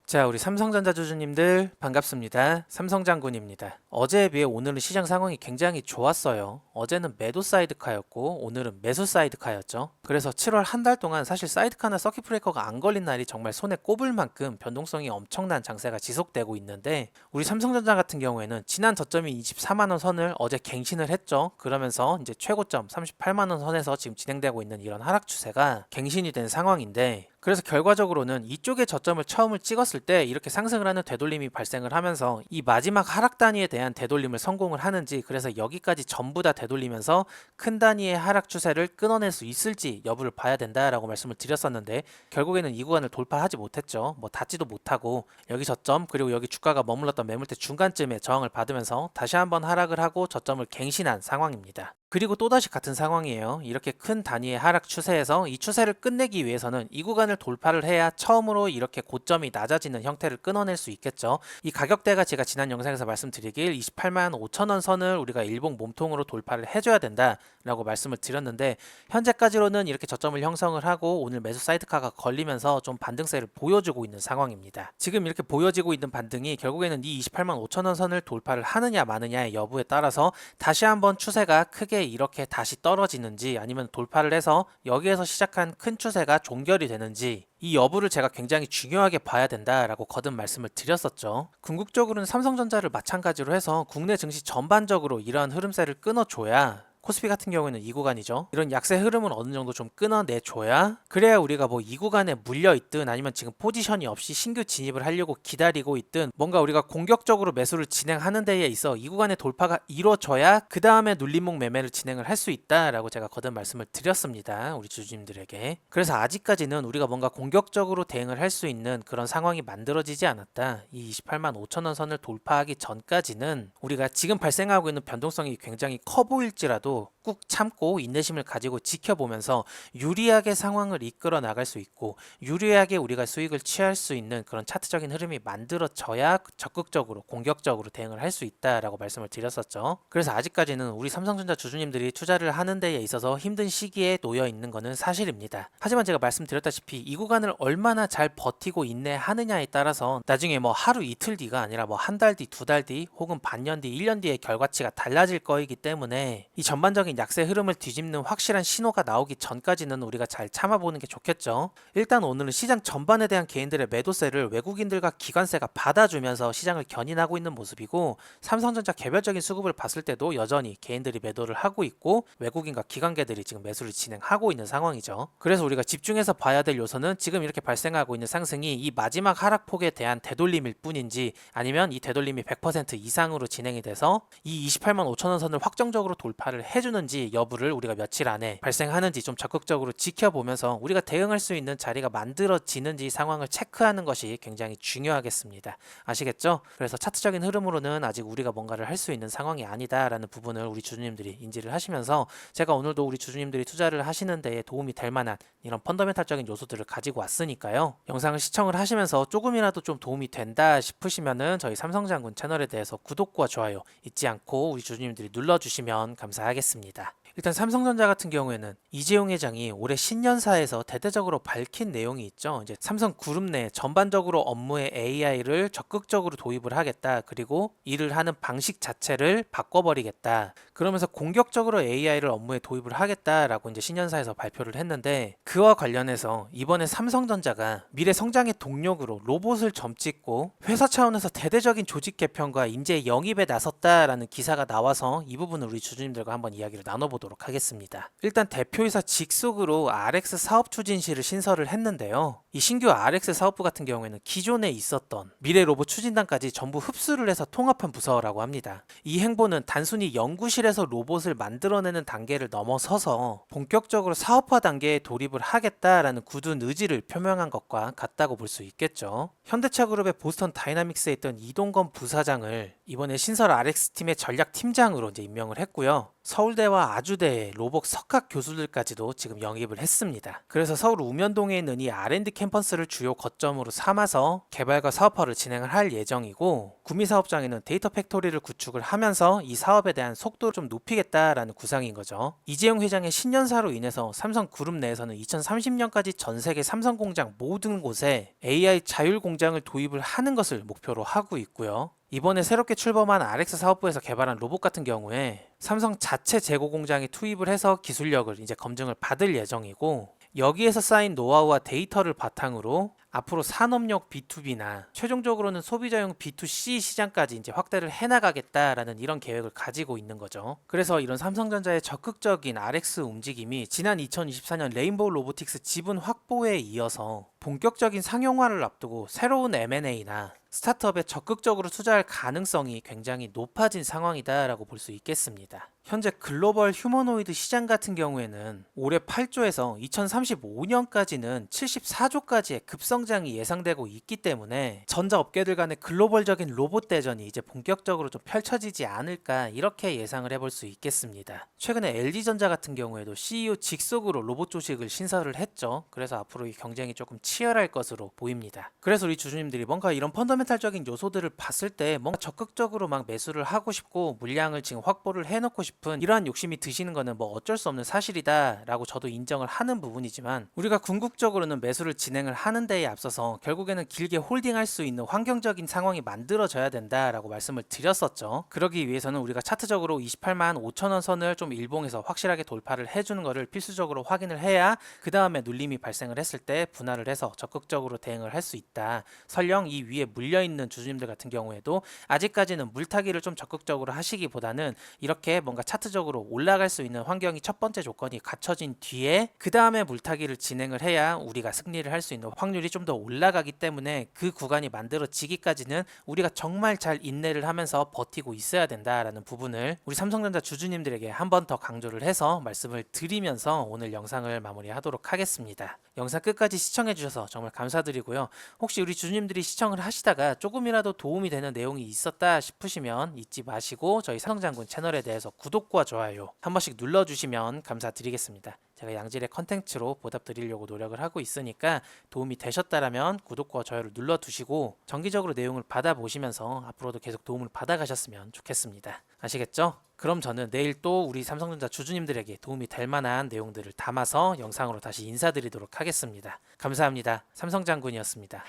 자, 우리 삼성전자 주주님들 반갑습니다. 삼성장군입니다. 어제에 비해 오늘은 시장 상황이 굉장히 좋았어요. 어제는 매도 사이드카였고 오늘은 매수 사이드카였죠. 그래서 7월 한 달 동안 사실 사이드카나 서킷 브레이커가 안 걸린 날이 정말 손에 꼽을 만큼 변동성이 엄청난 장세가 지속되고 있는데, 우리 삼성전자 같은 경우에는 지난 저점이 24만 원 선을 어제 갱신을 했죠. 그러면서 이제 최고점 38만 원 선에서 지금 진행되고 있는 이런 하락 추세가 갱신이 된 상황인데, 그래서 결과적으로는 이쪽에 저점을 처음을 찍었을 때 이렇게 상승을 하는 되돌림이 발생을 하면서 이 마지막 하락 단위에 대한 되돌림을 성공을 하는지, 그래서 여기까지 전부 다 되돌리면서 큰 단위의 하락 추세를 끊어낼 수 있을지 여부를 봐야 된다라고 말씀을 드렸었는데, 결국에는 이 구간을 돌파하지 못했죠. 뭐 닿지도 못하고 여기 저점, 그리고 여기 주가가 머물렀던 매물대 중간쯤에 저항을 받으면서 다시 한번 하락을 하고 저점을 갱신한 상황입니다. 그리고 또다시 같은 상황이에요. 이렇게 큰 단위의 하락 추세에서 이 추세를 끝내기 위해서는 이 구간을 돌파를 해야 처음으로 이렇게 고점이 낮아지는 형태를 끊어낼 수 있겠죠. 이 가격대가 제가 지난 영상에서 말씀드리길 28만 5천 원 선을 우리가 일봉 몸통으로 돌파를 해줘야 된다라고 말씀을 드렸는데, 현재까지로는 이렇게 저점을 형성을 하고 오늘 매수 사이드카가 걸리면서 좀 반등세를 보여주고 있는 상황입니다. 지금 이렇게 보여지고 있는 반등이 결국에는 이 28만 5천 원 선을 돌파를 하느냐 마느냐의 여부에 따라서 다시 한번 추세가 크게 이렇게 다시 떨어지는지, 아니면 돌파를 해서 여기에서 시작한 큰 추세가 종결이 되는지, 이 여부를 제가 굉장히 중요하게 봐야 된다라고 거듭 말씀을 드렸었죠. 궁극적으로는 삼성전자를 마찬가지로 해서 국내 증시 전반적으로 이러한 흐름세를 끊어줘야, 코스피 같은 경우에는 이 구간이죠. 이런 약세 흐름은 어느 정도 좀 끊어내줘야, 그래야 우리가 뭐 이 구간에 물려 있든 아니면 지금 포지션이 없이 신규 진입을 하려고 기다리고 있든, 뭔가 우리가 공격적으로 매수를 진행하는 데에 있어 이 구간의 돌파가 이루어져야 그 다음에 눌림목 매매를 진행을 할 수 있다라고 제가 거듭 말씀을 드렸습니다. 우리 주주님들에게. 그래서 아직까지는 우리가 뭔가 공격적으로 대응을 할 수 있는 그런 상황이 만들어지지 않았다. 이 28만 5천 원 선을 돌파하기 전까지는 우리가 지금 발생하고 있는 변동성이 굉장히 커 보일지라도 꾹 참고 인내심을 가지고 지켜보면서 유리하게 상황을 이끌어 나갈 수 있고, 유리하게 우리가 수익을 취할 수 있는 그런 차트적인 흐름이 만들어져야 적극적으로 공격적으로 대응을 할 수 있다라고 말씀을 드렸었죠. 그래서 아직까지는 우리 삼성전자 주주님들이 투자를 하는 데에 있어서 힘든 시기에 놓여 있는 것은 사실입니다. 하지만 제가 말씀드렸다시피 이 구간을 얼마나 잘 버티고 인내하느냐에 따라서 나중에 뭐 하루 이틀 뒤가 아니라 뭐 한 달 뒤, 두 달 뒤, 혹은 반년 뒤, 1년 뒤의 결과치가 달라질 거이기 때문에 이 전반적인 약세 흐름을 뒤집는 확실한 신호가 나오기 전까지는 우리가 잘 참아보는 게 좋겠죠. 일단 오늘은 시장 전반에 대한 개인들의 매도세를 외국인들과 기관세가 받아주면서 시장을 견인하고 있는 모습이고, 삼성전자 개별적인 수급을 봤을 때도 여전히 개인들이 매도를 하고 있고 외국인과 기관계들이 지금 매수를 진행하고 있는 상황이죠. 그래서 우리가 집중해서 봐야 될 요소는 지금 이렇게 발생하고 있는 상승이 이 마지막 하락폭에 대한 되돌림일 뿐인지, 아니면 이 되돌림이 100% 이상으로 진행이 돼서 이 28만 5천 원 선을 확정적으로 돌파를 해주는지 여부를 우리가 며칠 안에 발생하는지 좀 적극적으로 지켜보면서 우리가 대응할 수 있는 자리가 만들어지는지 상황을 체크하는 것이 굉장히 중요하겠습니다. 아시겠죠? 그래서 차트적인 흐름으로는 아직 우리가 뭔가를 할 수 있는 상황이 아니다라는 부분을 우리 주주님들이 인지를 하시면서, 제가 오늘도 우리 주주님들이 투자를 하시는 데에 도움이 될 만한 이런 펀더멘탈적인 요소들을 가지고 왔으니까요. 영상을 시청을 하시면서 조금이라도 좀 도움이 된다 싶으시면은 저희 삼성장군 채널에 대해서 구독과 좋아요 잊지 않고 우리 주주님들이 눌러주시면 감사하겠습니다. 일단 삼성전자 같은 경우에는 이재용 회장이 올해 신년사에서 대대적으로 밝힌 내용이 있죠. 이제 삼성 그룹 내 전반적으로 업무에 AI를 적극적으로 도입을 하겠다. 그리고 일을 하는 방식 자체를 바꿔버리겠다. 그러면서 공격적으로 AI를 업무에 도입을 하겠다라고 이제 신년사에서 발표를 했는데, 그와 관련해서 이번에 삼성전자가 미래 성장의 동력으로 로봇을 점찍고 회사 차원에서 대대적인 조직 개편과 인재 영입에 나섰다라는 기사가 나와서 이 부분을 우리 주주님들과 한번 이야기를 나눠보도록 하겠습니다. 일단 대표이사 직속으로 RX 사업추진실을 신설을 했는데요. 이 신규 RX 사업부 같은 경우에는 기존에 있었던 미래 로봇 추진단까지 전부 흡수를 해서 통합한 부서라고 합니다. 이 행보는 단순히 연구실에서 로봇을 만들어내는 단계를 넘어서서 본격적으로 사업화 단계에 돌입을 하겠다라는 굳은 의지를 표명한 것과 같다고 볼 수 있겠죠. 현대차그룹의 보스턴 다이나믹스에 있던 이동건 부사장을 이번에 신설 RX팀의 전략팀장으로 이제 임명을 했고요. 서울대와 아주대의 로봇 석학 교수들까지도 지금 영입을 했습니다. 그래서 서울 우면동에 있는 이 R&D 캠퍼스를 주요 거점으로 삼아서 개발과 사업화를 진행을 할 예정이고, 구미사업장에는 데이터 팩토리를 구축을 하면서 이 사업에 대한 속도를 좀 높이겠다라는 구상인 거죠. 이재용 회장의 신년사로 인해서 삼성그룹 내에서는 2030년까지 전 세계 삼성 공장 모든 곳에 AI 자율 공장을 도입을 하는 것을 목표로 하고 있고요. 이번에 새롭게 출범한 RX 사업부에서 개발한 로봇 같은 경우에 삼성 자체 재고 공장에 투입을 해서 기술력을 이제 검증을 받을 예정이고, 여기에서 쌓인 노하우와 데이터를 바탕으로 앞으로 산업용 B2B나 최종적으로는 소비자용 B2C 시장까지 이제 확대를 해나가겠다라는 이런 계획을 가지고 있는 거죠. 그래서 이런 삼성전자의 적극적인 RX 움직임이 지난 2024년 레인보우 로보틱스 지분 확보에 이어서 본격적인 상용화를 앞두고 새로운 M&A나 스타트업에 적극적으로 투자할 가능성이 굉장히 높아진 상황이다라고 볼 수 있겠습니다. 현재 글로벌 휴머노이드 시장 같은 경우에는 올해 8조에서 2035년까지는 74조까지의 급성장이 예상되고 있기 때문에 전자업계들 간의 글로벌적인 로봇 대전이 이제 본격적으로 좀 펼쳐지지 않을까, 이렇게 예상을 해볼 수 있겠습니다. 최근에 LG전자 같은 경우에도 CEO 직속으로 로봇 조직을 신설을 했죠. 그래서 앞으로 이 경쟁이 조금 치열할 것으로 보입니다. 그래서 우리 주주님들이 뭔가 이런 펀더멘탈적인 요소들을 봤을 때 뭔가 적극적으로 막 매수를 하고 싶고 물량을 지금 확보를 해놓고 싶은 이러한 욕심이 드시는 거는 뭐 어쩔 수 없는 사실이다 라고 저도 인정을 하는 부분이지만, 우리가 궁극적으로는 매수를 진행을 하는 데에 앞서서 결국에는 길게 홀딩할 수 있는 환경적인 상황이 만들어져야 된다라고 말씀을 드렸었죠. 그러기 위해서는 우리가 차트적으로 28만 5천 원 선을 좀 일봉에서 확실하게 돌파를 해주는 거를 필수적으로 확인을 해야 그 다음에 눌림이 발생을 했을 때 분할을 해서 적극적으로 대응을 할 수 있다. 설령 이 위에 물려있는 주주님들 같은 경우에도 아직까지는 물타기를 좀 적극적으로 하시기보다는 이렇게 뭔가 차트적으로 올라갈 수 있는 환경이 첫 번째 조건이 갖춰진 뒤에 그 다음에 물타기를 진행을 해야 우리가 승리를 할 수 있는 확률이 좀 더 올라가기 때문에, 그 구간이 만들어지기까지는 우리가 정말 잘 인내를 하면서 버티고 있어야 된다라는 부분을 우리 삼성전자 주주님들에게 한 번 더 강조를 해서 말씀을 드리면서 오늘 영상을 마무리하도록 하겠습니다. 영상 끝까지 시청해 주셔서 정말 감사드리고요. 혹시 우리 주주님들이 시청을 하시다가 조금이라도 도움이 되는 내용이 있었다 싶으시면 잊지 마시고 저희 삼성장군 채널에 대해서 구독과 좋아요 한 번씩 눌러주시면 감사드리겠습니다. 제가 양질의 컨텐츠로 보답드리려고 노력을 하고 있으니까 도움이 되셨다라면 구독과 좋아요를 눌러두시고 정기적으로 내용을 받아보시면서 앞으로도 계속 도움을 받아가셨으면 좋겠습니다. 아시겠죠? 그럼 저는 내일 또 우리 삼성전자 주주님들에게 도움이 될 만한 내용들을 담아서 영상으로 다시 인사드리도록 하겠습니다. 감사합니다. 삼성장군이었습니다.